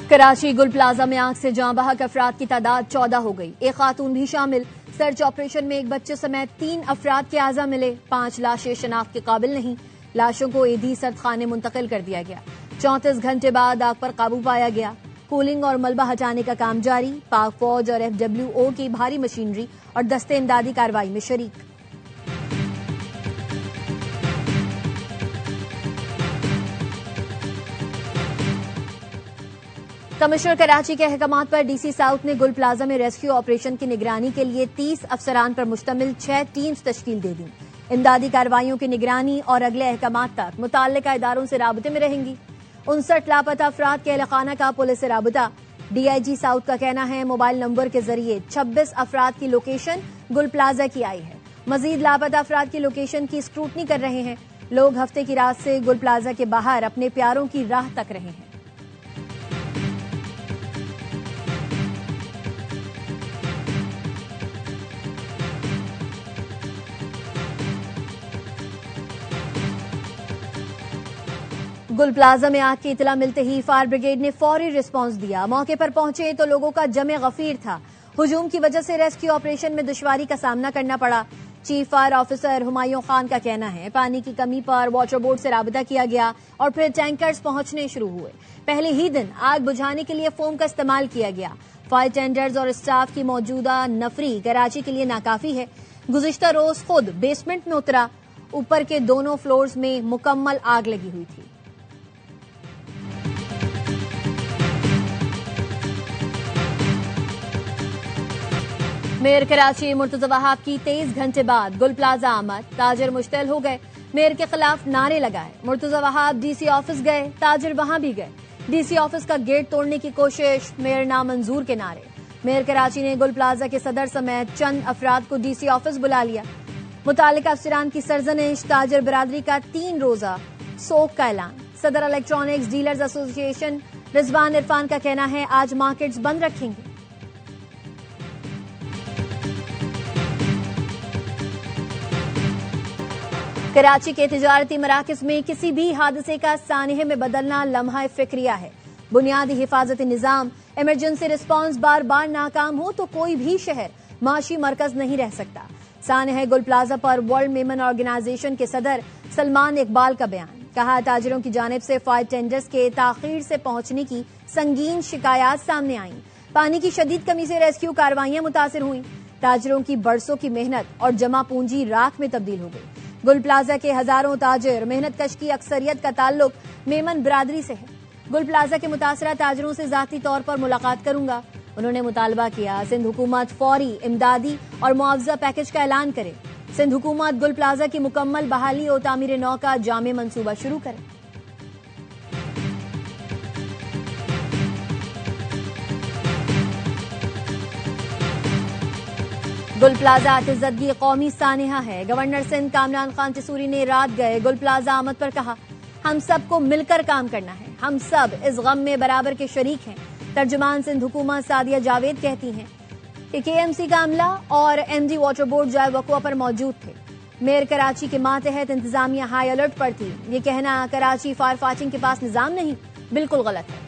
कराची गुल प्लाजा में आग से जां बहक अफराद की तादाद 14 हो गई। एक खातून भी शामिल। सर्च ऑपरेशन में एक बच्चे समेत 3 अफराद के आज़ा मिले। 5 लाशें शनाख्त के काबिल नहीं। लाशों को ईदी सर्द खाने मुंतकिल कर दिया गया। 34 घंटे बाद आग पर काबू पाया गया। कूलिंग और मलबा हटाने का काम जारी। पाक फौज और FWO की भारी मशीनरी और दस्ते इमदादी कार्रवाई में शरीक। कमिश्नर कराची के अहकामात पर DC साउथ ने गुल प्लाजा में रेस्क्यू ऑपरेशन की निगरानी के लिए 30 अफसरान पर मुश्तमिल 6 टीम्स तश्कील दे दी। इमदादी कार्रवाइयों की निगरानी और अगले अहकामात तक मुताल्लिका इदारों से राबते में रहेंगी। 59 लापता अफराद के अहलखाना का पुलिस से राबता। DIG साउथ का कहना है मोबाइल नंबर के जरिए 26 अफराद की लोकेशन गुल प्लाजा की आई है। मजीद लापता अफराद की लोकेशन की स्क्रूटनी कर रहे हैं। लोग हफ्ते की रात से गुल प्लाजा के बाहर अपने प्यारों की राह तक रहे हैं। गुल प्लाजा में आग की इतला मिलते ही फायर ब्रिगेड ने फौरी रिस्पांस दिया। मौके पर पहुंचे तो लोगों का जमे गफीर था। हुजूम की वजह से रेस्क्यू ऑपरेशन में दुश्वारी का सामना करना पड़ा। Chief fire officer Humayun Khan का कहना है पानी की कमी पर वाटर बोर्ड से राबता किया गया और फिर टैंकर्स पहुंचने शुरू हुए। पहले ही दिन आग बुझाने के लिए फोम का इस्तेमाल किया गया। फायर टेंडर्स और स्टाफ की मौजूदा नफरी कराची के लिए नाकाफी है। गुज़िश्ता रोज खुद बेसमेंट में उतरा। ऊपर के दोनों फ्लोर्स में मुकम्मल आग लगी हुई थी। मेयर कराची मुर्तजा वहाब की 23 घंटे बाद गुल प्लाजा आमद। ताजिर मुश्तैल हो गए। मेयर के खिलाफ नारे लगाए। मुर्तजा वहाब DC ऑफिस गए। ताजिर वहां भी गए। DC ऑफिस का गेट तोड़ने की कोशिश। मेयर नामंजूर के नारे। मेयर कराची ने गुल प्लाजा के सदर समेत चंद अफराद को DC ऑफिस बुला लिया। मुतालिका अफसरान की सरजनिश। ताजिर बरादरी का 3 रोजा सोग का ऐलान। सदर electronics dealers association Rizwan Irfan का कहना है आज मार्केट्स बंद रखेंगे। कराची के तिजारती मराकज में किसी भी हादसे का सानहे में बदलना लम्हा फिक्रिया है। बुनियादी हिफाजती निजाम इमरजेंसी रिस्पांस बार बार नाकाम हो तो कोई भी शहर माशी मरकज नहीं रह सकता। सानहे गुल प्लाजा पर वर्ल्ड मेमन ऑर्गेनाइजेशन के सदर सलमान इकबाल का बयान। कहा ताजिरों की जानिब से फायर टेंडर्स के ताखीर से पहुंचने की संगीन शिकायत सामने आई। पानी की शदीद कमी से रेस्क्यू कार्रवाइयां मुतासिर हुई। ताजिरों की बरसों की मेहनत और जमा पूंजी राख में तब्दील हो गई। गुल प्लाजा के हजारों ताजिर मेहनत कश की अक्सरियत का ताल्लुक मेमन बरादरी से है। गुल प्लाजा के मुतासरा ताजिरों से जाती तौर पर मुलाकात करूंगा। उन्होंने मुतालबा किया सिंध हुकूमत फौरी इमदादी और मुआवजा पैकेज का ऐलान करे। सिंध हुकूमत गुल प्लाजा की मुकम्मल बहाली और तामीर नौ का जामे मंसूबा शुरू करे। गुल प्लाजा आतिज़दगी कौमी सानेहा है। गवर्नर सिंध कामरान खान तिसूरी ने रात गए गुल प्लाजा आमद पर कहा हम सबको मिलकर काम करना है। हम सब इस गम में बराबर के शरीक हैं। तर्जुमान सिंध हुकूमत सादिया जावेद कहती हैं कि KMC का अमला और MD वाटर बोर्ड जाए वक़्वा पर मौजूद थे। मेयर कराची के मातहत इंतजामिया हाई अलर्ट पर थी। ये कहना कराची फायर फाइटिंग के पास निजाम नहीं बिल्कुल गलत है।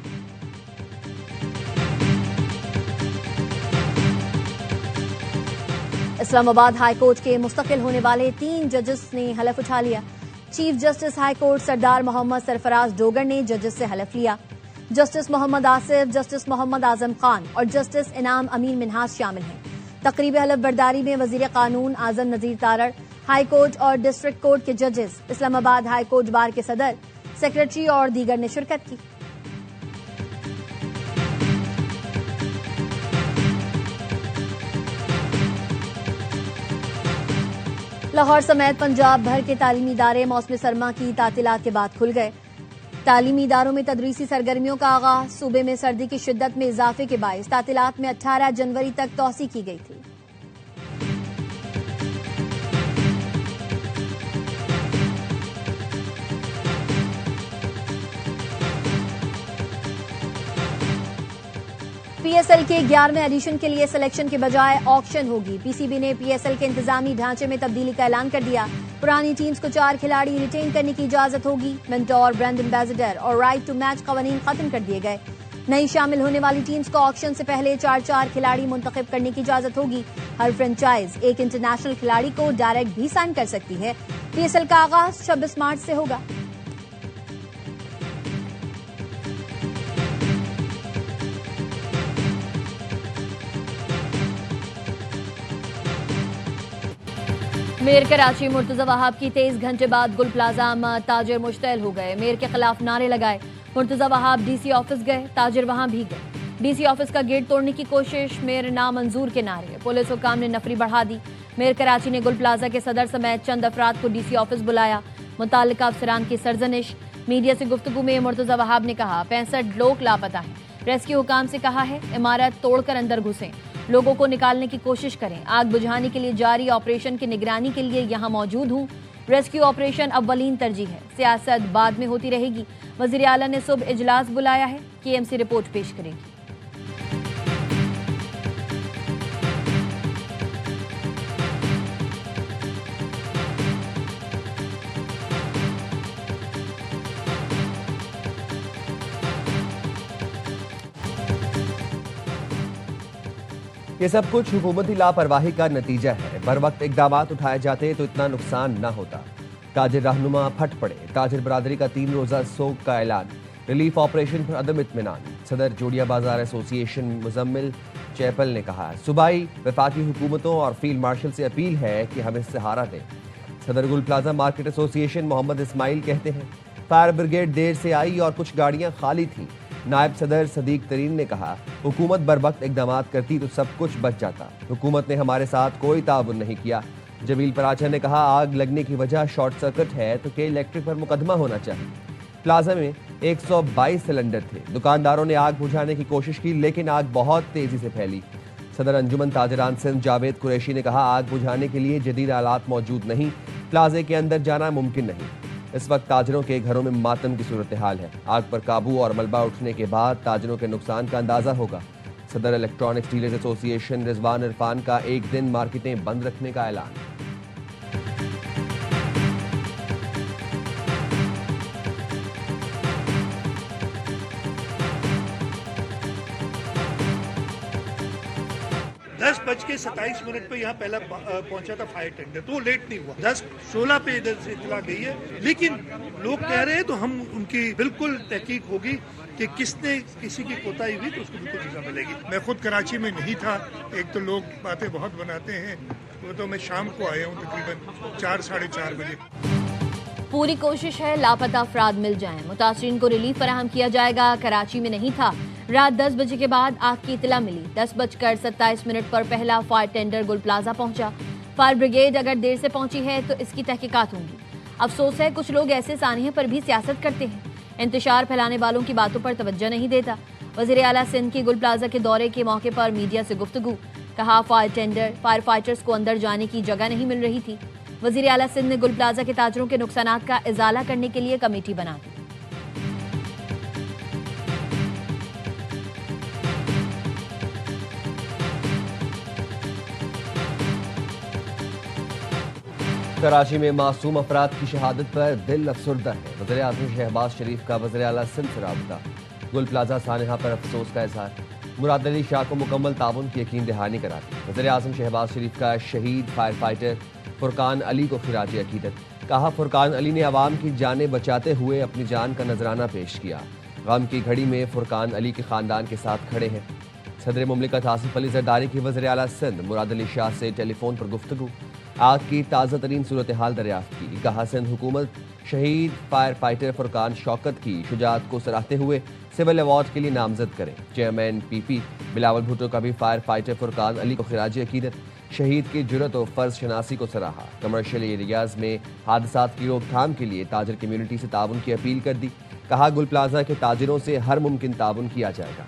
इस्लामाबाद हाई कोर्ट के मुस्तकिल होने वाले 3 जजेस ने हलफ उठा लिया। चीफ जस्टिस हाई कोर्ट सरदार मोहम्मद सरफराज डोगर ने जजेस से हलफ लिया। जस्टिस मोहम्मद आसिफ, जस्टिस मोहम्मद आजम खान और जस्टिस इनाम अमीन मिन्हाज शामिल हैं। तकरीब हलफ बर्दारी में वजीर कानून आजम नजीर तारड़, हाई कोर्ट और डिस्ट्रिक्ट कोर्ट के जजेस, इस्लामाबाद हाई कोर्ट बार के सदर, सेक्रेटरी और दीगर ने शिरकत की। लाहौर समेत पंजाब भर के तालीमी इदारे मौसम सरमा की तातीलात के बाद खुल गए। तालीमी इदारों में तदरीसी सरगर्मियों का आगाज। सूबे में सर्दी की शिद्दत में इजाफे के बायस तातीलात में 18 जनवरी तक तौसी की गई थी। PSL के 11वें एडिशन के लिए सिलेक्शन के बजाय ऑक्शन होगी। PCB ने PSL के इंतजामी ढांचे में तब्दीली का ऐलान कर दिया। पुरानी टीम्स को 4 खिलाड़ी रिटेन करने की इजाजत होगी। मेंटोर, ब्रांड एम्बेसडर और राइट टू मैच कवानीन खत्म कर दिए गए। नई शामिल होने वाली टीम्स को ऑक्शन से पहले 4-4 खिलाड़ी मुंतखब करने की इजाजत होगी। हर फ्रेंचाइज एक इंटरनेशनल खिलाड़ी को डायरेक्ट भी साइन कर सकती है। पीएसएल का आगाज 26 मार्च से होगा। मेयर कराची मुर्तजा वहाब की 23 घंटे बाद गुल प्लाजा ताजिर मुश्तैल हो गए। मेयर के खिलाफ नारे लगाए। मुर्तजा वहाब डीसी ऑफिस गए, ताजिर वहां भी गए। डीसी ऑफिस का गेट तोड़ने की कोशिश, मेयर नामंजूर के नारे। पुलिस हुकाम ने नफरी बढ़ा दी। मेयर कराची ने गुल प्लाजा के सदर समेत चंद अफराद को डीसी ऑफिस बुलाया। मुताल्लिका अफसरान की सरजनिश। मीडिया से गुफ्तगू में मुर्तजा वहाब ने कहा 65 लोग लापता हैं। रेस्क्यू हुकाम से कहा है इमारत तोड़कर अंदर घुसें, लोगों को निकालने की कोशिश करें। आग बुझाने के लिए जारी ऑपरेशन की निगरानी के लिए यहां मौजूद हूं। रेस्क्यू ऑपरेशन अव्वलीन तरजीह है, सियासत बाद में होती रहेगी। वजीर आला ने सुबह इजलास बुलाया है, केएमसी रिपोर्ट पेश करेगी। ये सब कुछ हुकूमती लापरवाही का नतीजा है। बर वक्त इकदाम उठाए जाते तो इतना नुकसान न होता। ताजिर रहनुमा फट पड़े। ताजिर बरादरी का 3 रोजा सोग का ऐलान। रिलीफ ऑपरेशन पर अदम इत्मीनान। सदर जोड़िया बाजार एसोसिएशन मुजम्मिल चैपल ने कहा सूबाई वफाकी हुकूमतों और फील्ड मार्शल से अपील है कि हमें सहारा दें। सदर Gul plaza market association Mohammad Ismail कहते हैं फायर ब्रिगेड देर से आई और कुछ गाड़ियां खाली थीं। नायब सदर सदीक तरीन ने कहा हुकूमत बर वक्त इकदाम करती तो सब कुछ बच जाता। हुकूमत ने हमारे साथ कोई ताउन नहीं किया। जमील पराचा ने कहा आग लगने की वजह शॉर्ट सर्किट है तो के इलेक्ट्रिक पर मुकदमा होना चाहिए। प्लाजा में 122 सिलेंडर थे। दुकानदारों ने आग बुझाने की कोशिश की लेकिन आग बहुत तेजी से फैली। सदर अंजुमन ताजिरान सिंध जावेद कुरैशी ने कहा आग बुझाने के लिए जदीद आलात मौजूद नहीं, प्लाजे के अंदर जाना मुमकिन नहीं। इस वक्त ताजिरों के घरों में मातम की सूरत हाल है। आग पर काबू और मलबा उठने के बाद ताजिरों के नुकसान का अंदाजा होगा। सदर electronics dealers association Rizwan Irfan का एक दिन मार्केटें बंद रखने का ऐलान। दस बज के 27 मिनट पे यहाँ पहला पहुंचा था फायर टेंडर, तो वो लेट नहीं हुआ। 10:16 पे इधर से इतला गई है, लेकिन लोग कह रहे हैं तो हम उनकी बिल्कुल तहकीक होगी कि किसने किसी की कोताही हुई तो उसको बिल्कुल सजा मिलेगी। मैं खुद कराची में नहीं था। एक तो लोग बातें बहुत बनाते हैं, वो तो मैं शाम को आया हूँ तकरीबन 4-4:30 बजे। पूरी कोशिश है लापता अफराद मिल जाएं। मुतासरीन को रिलीफ फराहम किया जाएगा। कराची में नहीं था। रात 10 बजे के बाद आग की इतला मिली। 10:27 पर पहला फायर टेंडर गुल प्लाजा पहुंचा। फायर ब्रिगेड अगर देर से पहुंची है तो इसकी तहकीकात होंगी। अफसोस है कुछ लोग ऐसे सानिहे पर भी सियासत करते हैं, इंतशार फैलाने वालों की बातों पर तवज्जो नहीं देता। वजीर आला सिंध की गुल प्लाजा के दौरे के मौके पर मीडिया से गुफ्तगू। कहा फायर फाइटर्स को अंदर जाने की जगह नहीं मिल रही थी। वजीर आला सिंध ने गुल प्लाजा के ताजरों के नुकसानात का इजाला करने के लिए कमेटी बना दी। कराची में मासूम अफराद की शहादत पर दिल अफसुर्दा है। वज़ीर आज़म शहबाज शरीफ का वज़ीर आला सिंध से राबता। गुल प्लाजा सानहा पर अफसोस का इजहार। मुराद अली शाह को मुकम्मल ताउन की यकीन दहानी करा दी। वज़ीर आज़म शहबाज शरीफ का शहीद फायर फाइटर फुरकान अली को खिराज अकीदत। कहा फुरकान अली ने अवाम की जानें बचाते हुए अपनी जान का नजराना पेश किया। गम की घड़ी में फुरकान अली के खानदान के साथ खड़े हैं। सदर मुमलिकत आसिफ अली जरदारी की वज़ीर आला सिंध मुराद अली शाह से टेलीफोन पर गुफ्तगू। आग की ताज़ा तरीन सूरत हाल दरियाफ्त की। कहा सिंध हुकूमत शहीद फायर फाइटर फुरकान शौकत की शुजात को सराहते हुए सिविल अवार्ड के लिए नामजद करें। चेयरमैन पीपी बिलावल भुट्टो का भी फायर फाइटर फुरकान अली को खिराज अकीदत। शहीद की जुरत और फर्ज शनासी को सराहा। कमर्शियल एरियाज में हादसात की रोकथाम के लिए ताजिर कम्युनिटी से ताउन की अपील कर दी। कहा गुल प्लाजा के ताजिरों से हर मुमकिन ताउन किया जाएगा।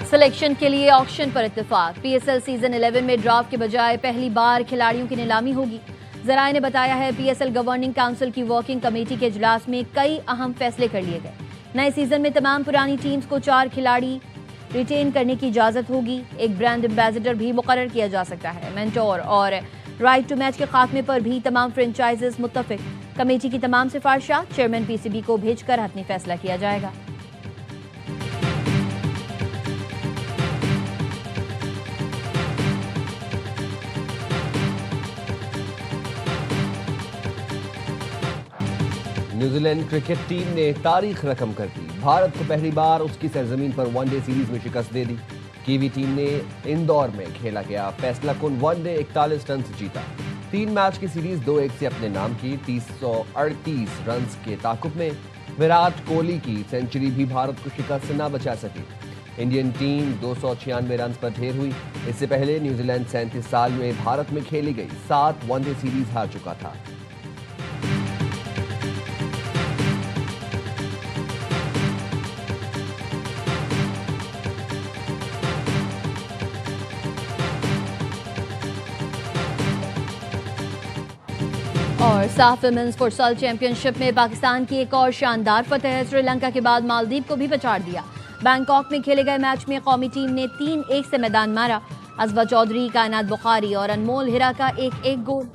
सिलेक्शन के लिए ऑक्शन पर इत्तेफाक। पीएसएल सीजन 11 में ड्राफ्ट के बजाय पहली बार खिलाड़ियों की नीलामी होगी। जराये ने बताया है पीएसएल गवर्निंग काउंसिल की वर्किंग कमेटी के इजलास में कई अहम फैसले कर लिए गए। नए सीजन में तमाम पुरानी टीम्स को 4 खिलाड़ी रिटेन करने की इजाजत होगी। एक ब्रांड एम्बेसडर भी मुकर्रर किया जा सकता है। मेंटोर और राइट टू मैच के खात्मे पर भी तमाम फ्रेंचाइजीज मुत्तफिक। कमेटी की तमाम सिफारिशात चेयरमैन पीसीबी को भेजकर हतमी फैसला किया जाएगा। न्यूजीलैंड क्रिकेट टीम ने तारीख रकम कर दी। भारत को पहली बार उसकी सरजमीन पर वनडे सीरीज में शिकस्त दे दी। कीवी टीम ने इंदौर में खेला गया फैसला कुन वनडे 41 रन से जीता। 3 मैच की सीरीज 2-1 से अपने नाम की। 338 रन के ताकुब में विराट कोहली की सेंचुरी भी भारत को शिकस्त से न बचा सकी। इंडियन टीम 296 रन पर ढेर हुई। इससे पहले न्यूजीलैंड 37 साल में भारत में खेली गई 7 वनडे सीरीज हार चुका था। और साफ वुमेन्स फुटसल चैंपियनशिप में पाकिस्तान की एक और शानदार फतह। श्रीलंका के बाद मालदीव को भी पछाड़ दिया। बैंकॉक में खेले गए मैच में कौमी टीम ने 3-1 से मैदान मारा। अजवा चौधरी, कायनात बुखारी और अनमोल हिरा का 1-1 गोल।